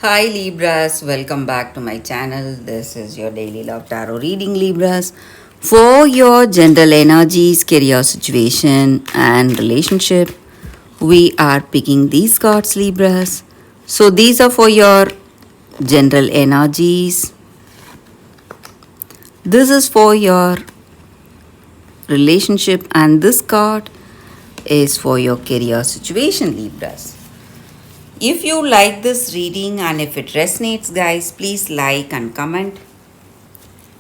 Hi Libras, welcome back to my channel. This is your daily love tarot reading, Libras. For your general energies, career situation, and relationship, we are picking these cards, Libras. So these are for your general energies. This is for your relationship, and this card is for your career situation, Libras. If you like this reading and if it resonates, guys, please like and comment.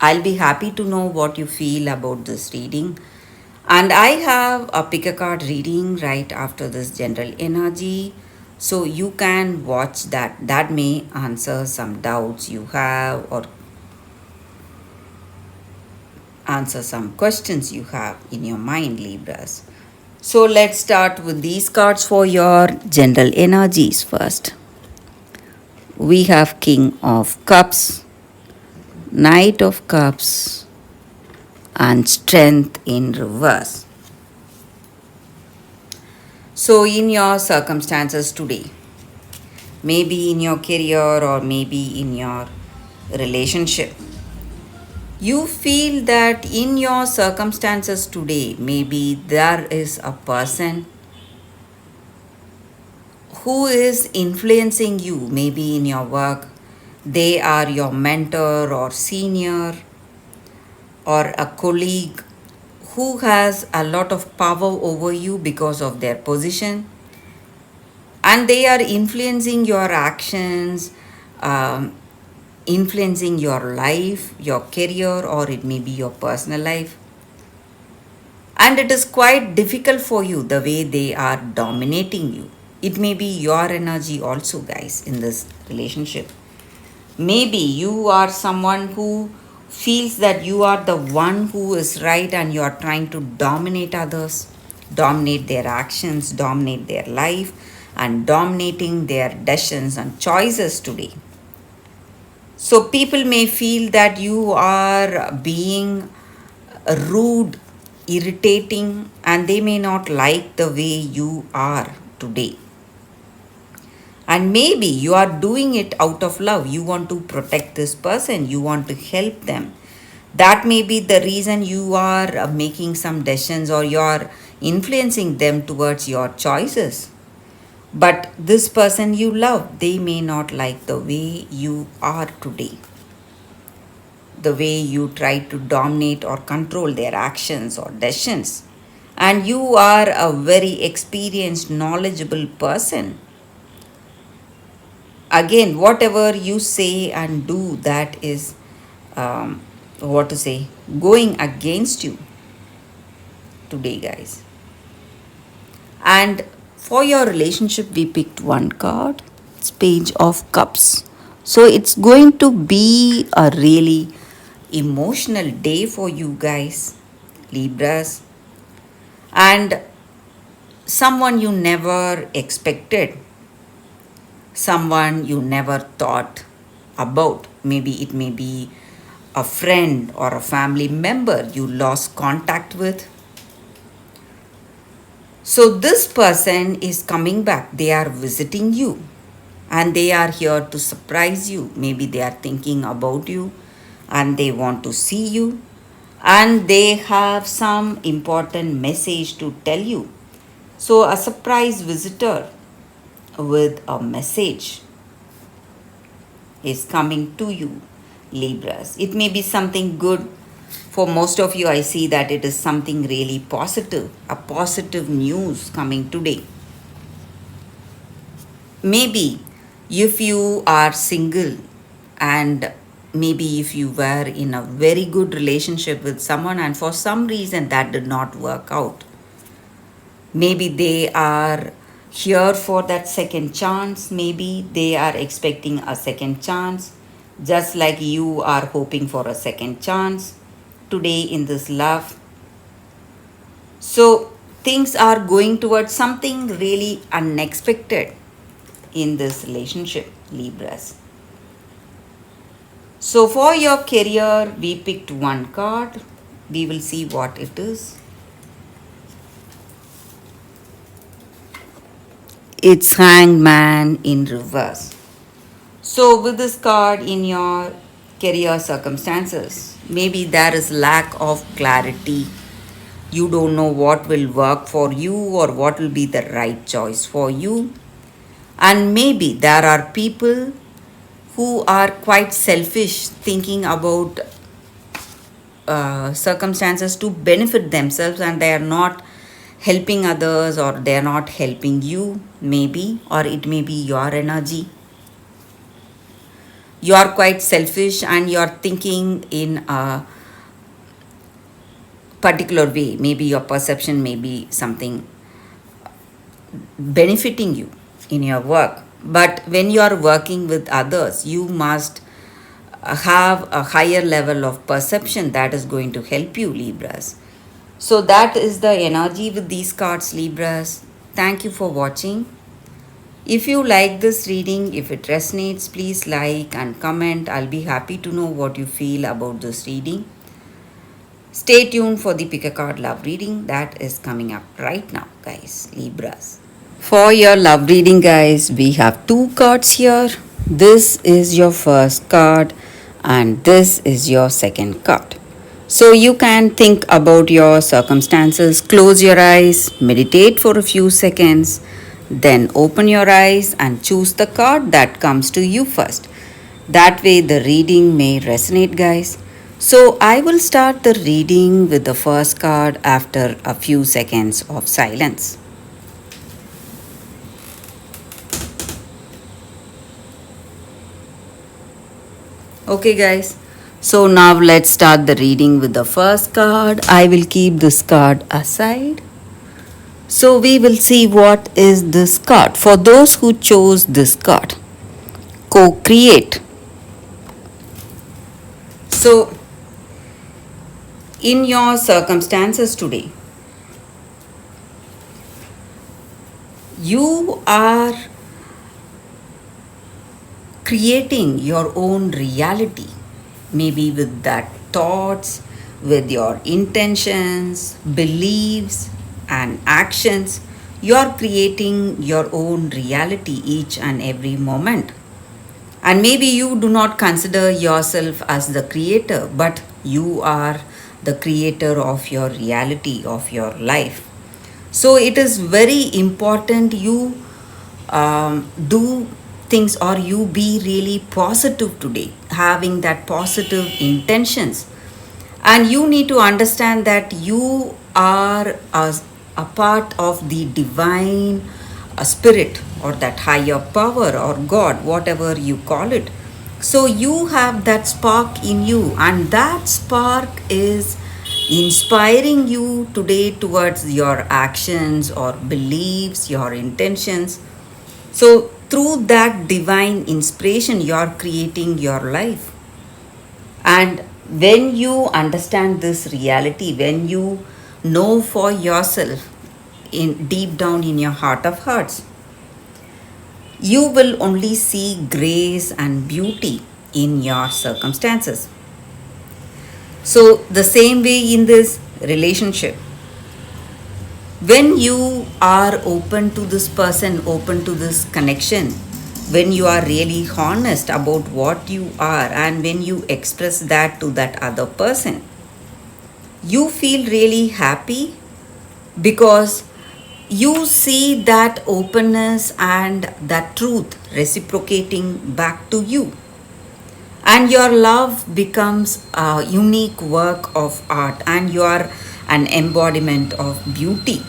I'll be happy to know what you feel about this reading. And I have a pick a card reading right after this general energy. So you can watch that. That may answer some doubts you have or answer some questions you have in your mind, Libras. So let's start with these cards for your general energies first. We have King of Cups, Knight of Cups, and Strength in reverse. So, in your circumstances today, maybe in your career or maybe in your relationship, you feel that in your circumstances today, maybe there is a person who is influencing you, maybe in your work. They are your mentor or senior or a colleague who has a lot of power over you because of their position, and they are influencing your actions, um, influencing your life, your career, or it may be your personal life. And it is quite difficult for you the way they are dominating you. It may be your energy also, guys, in this relationship. Maybe you are someone who feels that you are the one who is right and you are trying to dominate others, dominate their actions, dominate their life, and dominating their decisions and choices today. So people may feel that you are being rude, irritating, and they may not like the way you are today. And maybe you are doing it out of love. You want to protect this person, you want to help them. That may be the reason you are making some decisions or you are influencing them towards your choices. But this person you love, they may not like the way you are today, the way you try to dominate or control their actions or decisions. And you are a very experienced, knowledgeable person. Again, whatever you say and do, that is what to say, going against you today, guys. And for your relationship, we picked one card. It's Page of Cups. So it's going to be a really emotional day for you guys, Libras. And someone you never expected, someone you never thought about. Maybe it may be a friend or a family member you lost contact with. So, this person is coming back. They are visiting you and they are here to surprise you. Maybe they are thinking about you and they want to see you and they have some important message to tell you. So, a surprise visitor with a message is coming to you, Libras. It may be something good. For most of you, I see that it is something really positive, a positive news coming today. Maybe if you are single and maybe if you were in a very good relationship with someone and for some reason that did not work out, maybe they are here for that second chance. Maybe they are expecting a second chance, just like you are hoping for a second chance today in this love. So things are going towards something really unexpected in this relationship, Libras. So for your career, we picked one card. We will see what it is. It's Hangman in reverse. So, with this card in your career circumstances, maybe there is lack of clarity. You don't know what will work for you or what will be the right choice for you. And maybe there are people who are quite selfish, thinking about circumstances to benefit themselves, and they are not helping others, or they are not helping you, maybe, or it may be your energy. You are quite selfish and you are thinking in a particular way. Maybe your perception may be something benefiting you in your work. But when you are working with others, you must have a higher level of perception that is going to help you, Libras. So, that is the energy with these cards, Libras. Thank you for watching. If you like this reading, if it resonates, please like and comment. I'll be happy to know what you feel about this reading. Stay tuned for the Pick a Card Love reading that is coming up right now, guys, Libras. For your love reading, guys, we have two cards here. This is your first card, and this is your second card. So you can think about your circumstances, close your eyes, meditate for a few seconds, then open your eyes and choose the card that comes to you first. That way, the reading may resonate, guys. So, I will start the reading with the first card after a few seconds of silence. Okay, guys. So, now let's start the reading with the first card. I will keep this card aside. So, we will see what is this card. For those who chose this card, co create. So, in your circumstances today, you are creating your own reality, maybe with that thoughts, with your intentions, beliefs, and actions. You are creating your own reality each and every moment. And maybe you do not consider yourself as the creator, but you are the creator of your reality, of your life. So it is very important you do things, or you be really positive today, having that positive intentions. And you need to understand that you are a part of the divine spirit, or that higher power, or God, whatever you call it. So you have that spark in you, and that spark is inspiring you today towards your actions or beliefs, your intentions. So, through that divine inspiration, you are creating your life. And when you understand this reality, when you know for yourself, in deep down in your heart of hearts, you will only see grace and beauty in your circumstances. So, the same way in this relationship, when you are open to this person, open to this connection, when you are really honest about what you are, and when you express that to that other person, you feel really happy, because you see that openness and that truth reciprocating back to you. And your love becomes a unique work of art, and you are an embodiment of beauty.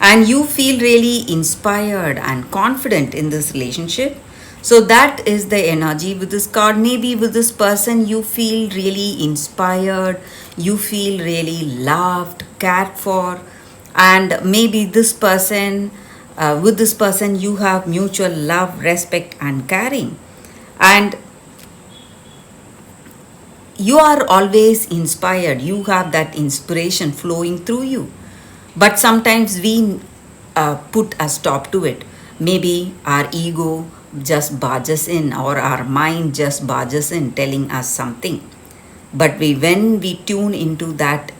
And you feel really inspired and confident in this relationship. So, that is the energy with this card. Maybe with this person, you feel really inspired, you feel really loved, cared for, and maybe this person, with this person, you have mutual love, respect, and caring. And you are always inspired, you have that inspiration flowing through you. But sometimes we put a stop to it. Maybe our ego just barges in, or our mind just barges in, telling us something. But when we tune into that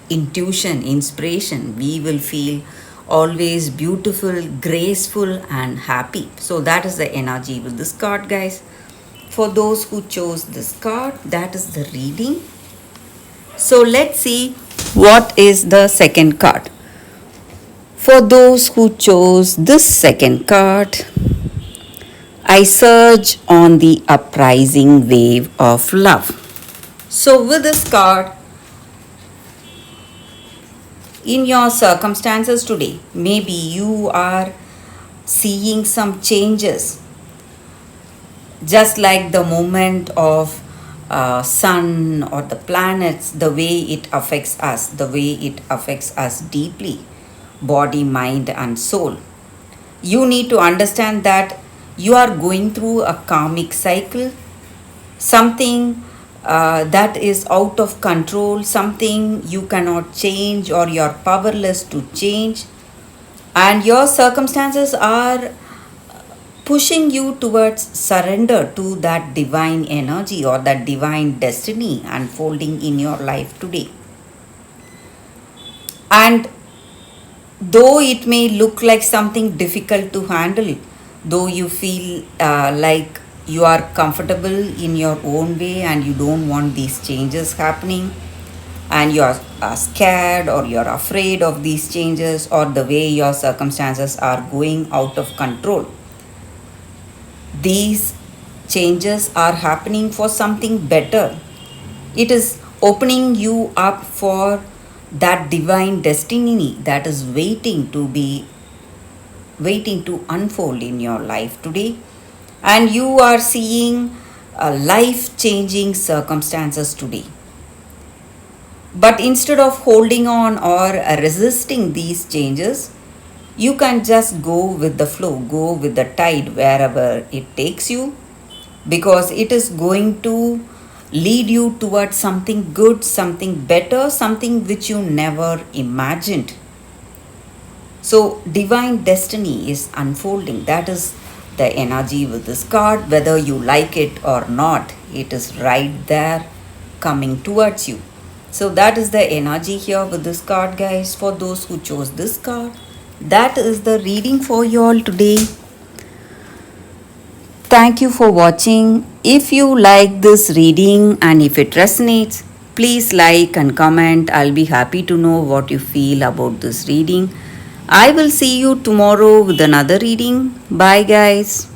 intuition, inspiration, we will feel, always beautiful, graceful, and happy. So, that is the energy with this card, guys. For those who chose this card, that is the reading. So, let's see what is the second card. For those who chose this second card, I surge on the uprising wave of love. So, with this card, in your circumstances today, maybe you are seeing some changes, just like the movement of sun or the planets, the way it affects us, the way it affects us deeply, body, mind, and soul. You need to understand that you are going through a karmic cycle, something that is out of control, something you cannot change or you're powerless to change, and your circumstances are pushing you towards surrender to that divine energy or that divine destiny unfolding in your life today. And though it may look like something difficult to handle, though you feel like you are comfortable in your own way and you don't want these changes happening, and you are scared or you're afraid of these changes or the way your circumstances are going out of control, these changes are happening for something better. It is opening you up for that divine destiny that is waiting to unfold in your life today. And you are seeing life changing circumstances today. But instead of holding on or resisting these changes, you can just go with the flow, go with the tide wherever it takes you, because it is going to lead you towards something good, something better, something which you never imagined. So, divine destiny is unfolding. That is the energy with this card. Whether you like it or not, it is right there coming towards you. So, that is the energy here with this card, guys. For those who chose this card, that is the reading for you all today. Thank you for watching. If you like this reading and if it resonates, please like and comment. I'll be happy to know what you feel about this reading. I will see you tomorrow with another reading. Bye, guys.